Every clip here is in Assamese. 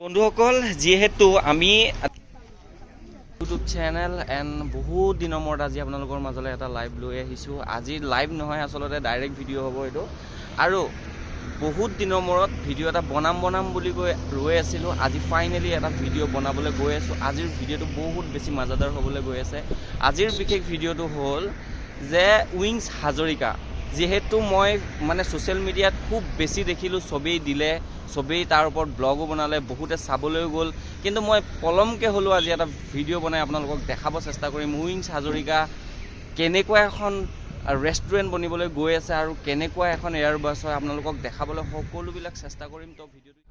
বন্ধুসকল যিহেতু আমি ইউটিউব চেনেল এণ্ড বহুত দিনৰ মূৰত আজি আপোনালোকৰ মাজলৈ এটা লাইভ লৈ আহিছোঁ। আজি লাইভ নহয়, আচলতে ডাইৰেক্ট ভিডিঅ' হ'ব এইটো। আৰু বহুত দিনৰ মূৰত ভিডিঅ' এটা বনাম বুলি কৈ ৰৈ আছিলোঁ। আজি ফাইনেলি এটা ভিডিঅ' বনাবলৈ গৈ আছোঁ। আজিৰ ভিডিঅ'টো বহুত বেছি মজাদাৰ হ'বলৈ গৈ আছে। আজিৰ বিশেষ ভিডিঅ'টো হ'ল যে উইংছ হাজৰিকা। যিহেতু মই মানে ছ'চিয়েল মিডিয়াত খুব বেছি দেখিলোঁ, চবেই দিলে, চবেই তাৰ ওপৰত ব্লগো বনালে, বহুতে চাবলৈ গ'ল। কিন্তু মই পলমকৈ হ'লেও আজি এটা ভিডিঅ' বনাই আপোনালোকক দেখাব চেষ্টা কৰিম উইংছ হাজৰিকা কেনেকুৱা এখন ৰেষ্টুৰেণ্ট বনিবলৈ গৈ আছে আৰু কেনেকুৱা এখন এয়াৰবাছ হয় আপোনালোকক দেখাবলৈ সকলোবিলাক চেষ্টা কৰিম। তো ভিডিঅ'টো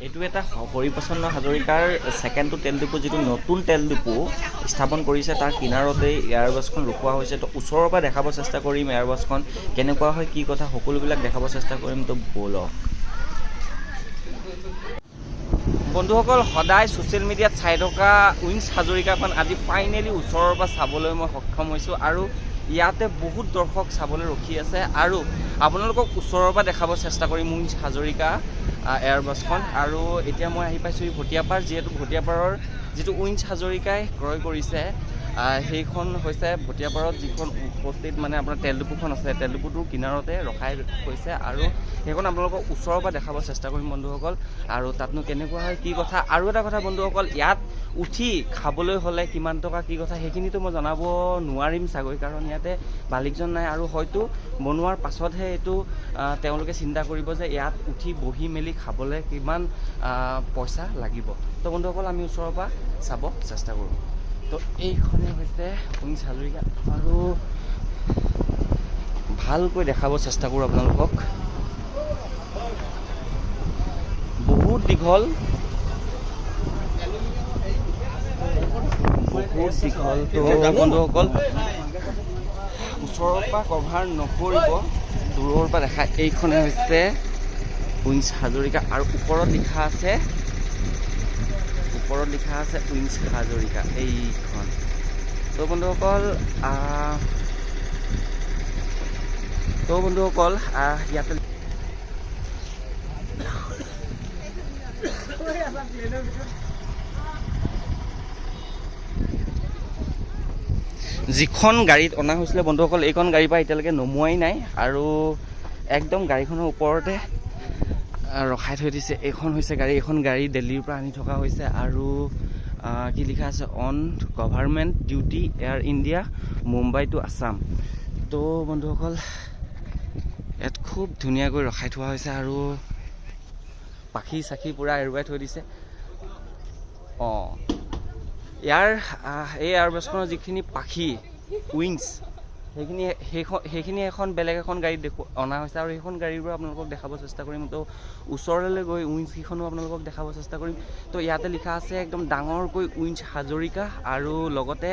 এইটো এটা হৰিপ্ৰসন্ন হাজৰিকাৰ ছেকেণ্ড তেল ডিপু, যিটো নতুন তেল ডিপু স্থাপন কৰিছে, তাৰ কিনাৰতেই এয়াৰবাছখন ৰখোৱা হৈছে। তো ওচৰৰ পৰা দেখাব চেষ্টা কৰিম এয়াৰবাছখন কেনেকুৱা হয়, কি কথা, সকলোবিলাক দেখাব চেষ্টা কৰিম। তো ব'লক বন্ধুসকল, সদায় ছ'চিয়েল মিডিয়াত চাই থকা উইংছ হাজৰিকাখন আজি ফাইনেলি ওচৰৰ পৰা চাবলৈ মই সক্ষম হৈছোঁ। আৰু ইয়াতে বহুত দৰ্শক চাবলৈ ৰখি আছে আৰু আপোনালোকক ওচৰৰ পৰা দেখাব চেষ্টা কৰিম উইংছ হাজৰিকা এয়াৰবাছখন। আৰু এতিয়া মই আহি পাইছোঁ ভটিয়াপাৰ, যিহেতু ভটিয়াপাৰৰ যিটো উইংছ হাজৰিকাই ক্ৰয় কৰিছে সেইখন হৈছে ভটিয়াপাৰত যিখন উপস্থিত মানে আপোনাৰ তেল ডিপুখন আছে, তেল ডিপুটোৰ কিনাৰতে ৰখাই হৈছে আৰু সেইখন আপোনালোকক ওচৰৰ পৰা দেখাব চেষ্টা কৰিম বন্ধুসকল। আৰু তাতনো কেনেকুৱা হয়, কি কথা। আৰু এটা কথা বন্ধুসকল, ইয়াত উঠি খাবলৈ হ'লে কিমান টকা, কি কথা, সেইখিনিতো মই জনাব নোৱাৰিম চাগৈ, কাৰণ ইয়াতে মালিকজন নাই আৰু হয়তো বনোৱাৰ পাছতহে এইটো তেওঁলোকে চিন্তা কৰিব যে ইয়াত উঠি বহি মেলি খাবলৈ কিমান পইচা লাগিব। তো বন্ধুসকল, আমি ওচৰৰ পৰা চাব চেষ্টা কৰোঁ। তো এইখনে হৈছে উইংছ হাজৰিকা আৰু ভালকৈ দেখাব চেষ্টা কৰোঁ আপোনালোকক। বহুত দীঘল, তো বন্ধুসকল ওচৰৰ পৰা কভাৰ নকৰিব, দূৰৰ পৰা দেখা। এইখনে হৈছে উইংছ হাজৰিকা আৰু ওপৰত লিখা আছে উইংছ হাজৰিকা এইখন। তো বন্ধুসকল ইয়াতে যিখন গাড়ীত অনা হৈছিলে বন্ধুসকল, এইখন গাড়ীৰ পৰা এতিয়ালৈকে নমোৱাই নাই আৰু একদম গাড়ীখনৰ ওপৰতে ৰখাই থৈ দিছে। এইখন হৈছে গাড়ী, এইখন গাড়ী দিল্লীৰ পৰা আনি থকা হৈছে আৰু কি লিখা আছে, on government duty Air India Mumbai to Assam. তো বন্ধুসকল ইয়াত খুব ধুনীয়াকৈ ৰখাই থোৱা হৈছে আৰু পাখি চাখি পূৰা এৰুৱাই থৈ দিছে। এই এয়াৰবাছখনৰ যিখিনি পাখি উইংছ সেইখিনি এখন বেলেগ এখন গাড়ীত অনা হৈছে আৰু সেইখন গাড়ীৰ পৰা আপোনালোকক দেখাব চেষ্টা কৰিম। তো ওচৰলৈ গৈ উইংছকেইখনো আপোনালোকক দেখাব চেষ্টা কৰিম। তো ইয়াতে লিখা আছে একদম ডাঙৰকৈ উইংছ হাজৰিকা আৰু লগতে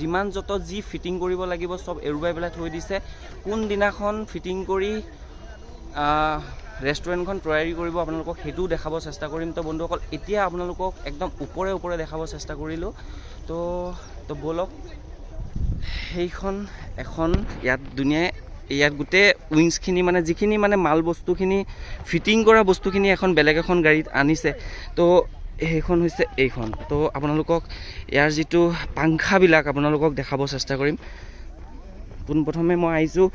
যিমান য'ত যি ফিটিং কৰিব লাগিব চব এৰুৱাই পেলাই থৈ দিছে। কোনদিনাখন ফিটিং কৰি ৰেষ্টুৰেণ্টখন তৈয়াৰী কৰিব আপোনালোকক সেইটোও দেখাব চেষ্টা কৰিম। তো বন্ধুসকল এতিয়া আপোনালোকক একদম ওপৰে দেখাব চেষ্টা কৰিলোঁ। তো ব'লক, সেইখন এখন ইয়াত গোটেই উইংছখিনি মানে যিখিনি মানে মাল বস্তুখিনি ফিটিং কৰা বস্তুখিনি এখন বেলেগ এখন গাড়ীত আনিছে। তো সেইখন হৈছে এইখন। তো আপোনালোকক ইয়াৰ যিটো পাংখাবিলাক আপোনালোকক দেখাব চেষ্টা কৰিম। পোনপ্ৰথমে মই আহিছোঁ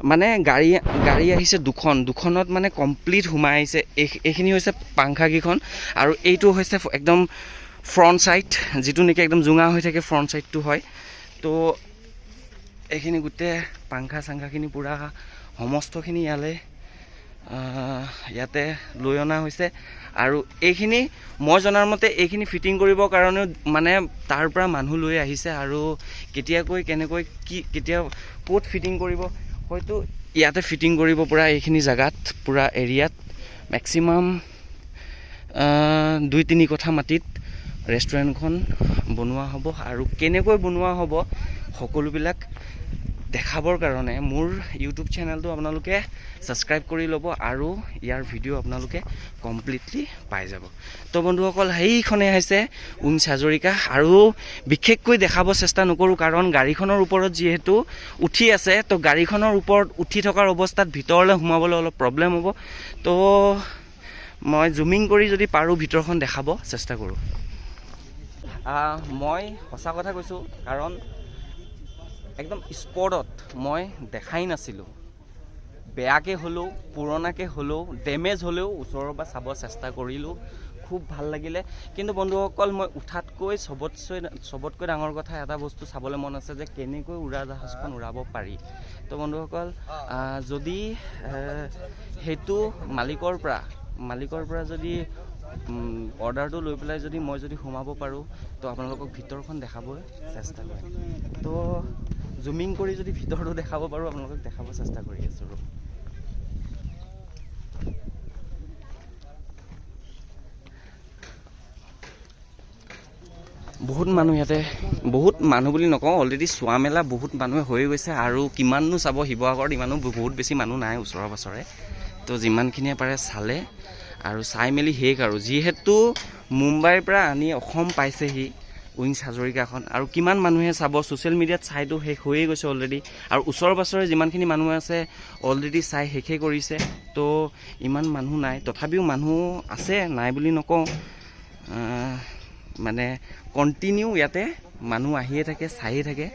মানে গাড়ী আহিছে দুখনত মানে কমপ্লিট সোমাই আহিছে। এইখিনি হৈছে পাংখাকেইখন আৰু এইটো হৈছে একদম ফ্ৰণ্ট ছাইড, যিটো নেকি একদম জোঙা হৈ থাকে, ফ্ৰণ্ট ছাইডটো হয়। তো এইখিনি গোটেই পাংখা চাংখাখিনি পূৰা সমস্তখিনি ইয়াতে লৈ অনা হৈছে। আৰু এইখিনি মই জনাৰ মতে এইখিনি ফিটিং কৰিবৰ কাৰণেও মানে তাৰ পৰা মানুহ লৈ আহিছে আৰু কেতিয়াকৈ কেনেকৈ কেতিয়া ক'ত ফিটিং কৰিব, হয়তো ইয়াতে ফিটিং কৰিব পূৰা এইখিনি জেগাত, পূৰা এৰিয়াত মেক্সিমাম 2-3 কঠা মাটিত ৰেষ্টুৰেণ্টখন বনোৱা হ'ব। আৰু কেনেকৈ বনোৱা হ'ব সকলোবিলাক দেখাবৰ কাৰণে মোৰ ইউটিউব চেনেলটো আপোনালোকে ছাবস্ক্ৰাইব কৰি ল'ব আৰু ইয়াৰ ভিডিঅ' আপোনালোকে কমপ্লিটলি পাই যাব। তো বন্ধুসকল সেইখনে হৈছে উইংছ হাজৰিকা আৰু বিশেষকৈ দেখাব চেষ্টা নকৰোঁ, কাৰণ গাড়ীখনৰ ওপৰত যিহেতু উঠি আছে, তো গাড়ীখনৰ ওপৰত উঠি থকাৰ অৱস্থাত ভিতৰলৈ সোমাবলৈ অলপ প্ৰব্লেম হ'ব। তো মই জুমিং কৰি যদি পাৰোঁ ভিতৰখন দেখাব চেষ্টা কৰোঁ। মই সঁচা কথা কৈছোঁ, কাৰণ একদম স্পটত মই দেখাই নাছিলোঁ। বেয়াকৈ হ'লেও পুৰণাকৈ হ'লেও ডেমেজ হ'লেও ওচৰৰ পৰা চাব চেষ্টা কৰিলোঁ, খুব ভাল লাগিলে। কিন্তু বন্ধুসকল, মই উঠাতকৈ চবতকৈ ডাঙৰ কথা এটা বস্তু চাবলৈ মন আছে যে কেনেকৈ উৰাজাহাজখন উৰাব পাৰি। তো বন্ধুসকল, যদি সেইটো মালিকৰ পৰা যদি অৰ্ডাৰটো লৈ পেলাই যদি মই সোমাব পাৰোঁ, তো আপোনালোকক ভিতৰখন দেখাবলৈ চেষ্টা কৰিম। তো জুমিং কৰি যদি ভিতৰটো দেখাব পাৰোঁ, আপোনালোকক দেখাব চেষ্টা কৰি আছোঁ। বহুত মানুহ ইয়াতে, বহুত মানুহ বুলি নকওঁ, অলৰেডি চোৱা মেলা বহুত মানুহে হৈ গৈছে। আৰু কিমাননো চাব, শিৱসাগৰত ইমানো বহুত বেছি মানুহ নাই ওচৰে পাঁজৰে। তো যিমানখিনিয়ে পাৰে চালে আৰু চাই মেলি শেষ। আৰু যিহেতু মুম্বাইৰ পৰা আনি অসম পাইছেহি উইংছ হাজৰিকাখন, আৰু কিমান মানুহে চাব, ছ'চিয়েল মিডিয়াত চাইতো শেষ হৈয়ে গৈছে অলৰেডি। আৰু ওচৰে পাঁজৰে যিমানখিনি মানুহ আছে অলৰেডি চাই শেষেই কৰিছে। তো ইমান মানুহ নাই, তথাপিও মানুহ আছে, নাই বুলি নকওঁ। মানে কণ্টিনিউ ইয়াতে মানুহ আহিয়ে থাকে, চায়ে থাকে।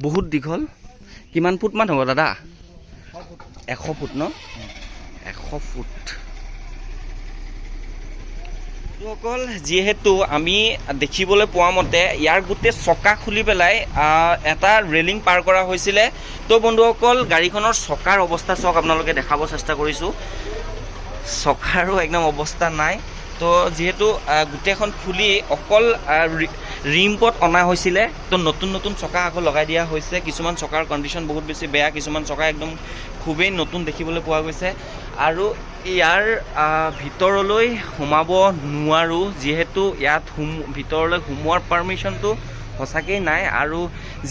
বহুত দীঘল, কিমান ফুটমান হ'ব দাদা? 100 ফুট ন? 100 ফুট। অকল যিহেতু আমি দেখিবলৈ পোৱা মতে ইয়াৰ গোটেই চকা খুলি পেলাই এটা ৰেলিং পাৰ কৰা হৈছিলে। তো বন্ধুসকল, গাড়ীখনৰ চকাৰ অৱস্থা চাওক, আপোনালোকে দেখাব চেষ্টা কৰিছোঁ। চকাৰো একদম অৱস্থা নাই। তো যিহেতু গোটেইখন খুলি অকল ৰিম্পত অনা হৈছিলে, তো নতুন চকা আকৌ লগাই দিয়া হৈছে। কিছুমান চকাৰ কণ্ডিশ্যন বহুত বেছি বেয়া, কিছুমান চকা একদম খুবেই নতুন দেখিবলৈ পোৱা গৈছে। আৰু ইয়াৰ ভিতৰলৈ সোমাব নোৱাৰোঁ, যিহেতু ইয়াত ভিতৰলৈ সোমোৱাৰ পাৰ্মিশ্যনটো সঁচাকেই নাই। আৰু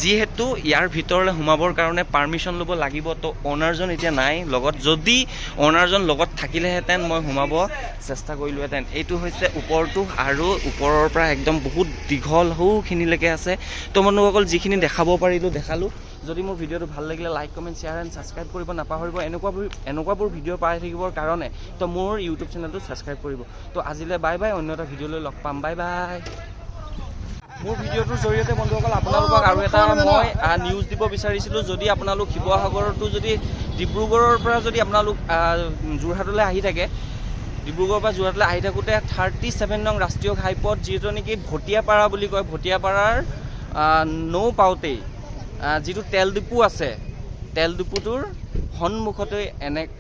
যিহেতু ইয়াৰ ভিতৰলৈ সোমাবৰ কাৰণে পাৰ্মিশ্যন ল'ব লাগিব, তো অ'নাৰজন এতিয়া নাই লগত। যদি অ'নাৰজন লগত থাকিলেহেঁতেন মই সোমাব চেষ্টা কৰিলোঁহেঁতেন। এইটো হৈছে ওপৰটো, আৰু ওপৰৰ পৰা একদম বহুত দীঘল সৌখিনিলৈকে আছে। তো বন্ধুসকল, যিখিনি দেখাব পাৰিলোঁ দেখালোঁ। যদি মোৰ ভিডিঅ'টো ভাল লাগিলে like, comment, share and subscribe কৰিব নাপাহৰিব। এনেকুৱাবোৰ ভিডিঅ' পাই থাকিবৰ কাৰণে তো মোৰ ইউটিউব চেনেলটো ছাবস্ক্ৰাইব কৰিব। তো আজিলৈ বাই বাই, অন্য এটা ভিডিঅ'লৈ লগ পাম। Bye bye. মোৰ ভিডিঅ'টোৰ জৰিয়তে বন্ধুসকল আপোনালোকক আৰু এটা মই নিউজ দিব বিচাৰিছিলোঁ। যদি আপোনালোক শিৱসাগৰতো, যদি ডিব্ৰুগড়ৰ পৰা যদি আপোনালোক যোৰহাটলৈ আহি থাকে, ডিব্ৰুগড়ৰ পৰা যোৰহাটলৈ আহি থাকোঁতে 37 নং ৰাষ্ট্ৰীয় ঘাইপথ, যিটো নেকি ভটিয়াপাৰা বুলি কয়, ভটিয়াপাৰাৰ নৌ পাওঁতেই যিটো তেল ডিপু আছে, তেল ডিপুটোৰ সন্মুখতে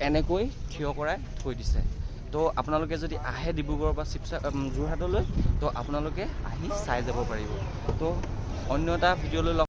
এনেকৈ থিয় কৰাই থৈ দিছে। তো আপোনালোকে যদি আহে ডিব্ৰুগড়ৰ পৰা যোৰহাটলৈ, তো আপোনালোকে আহি চাই যাব পাৰিব। তো অন্য এটা ভিডিঅ'লৈ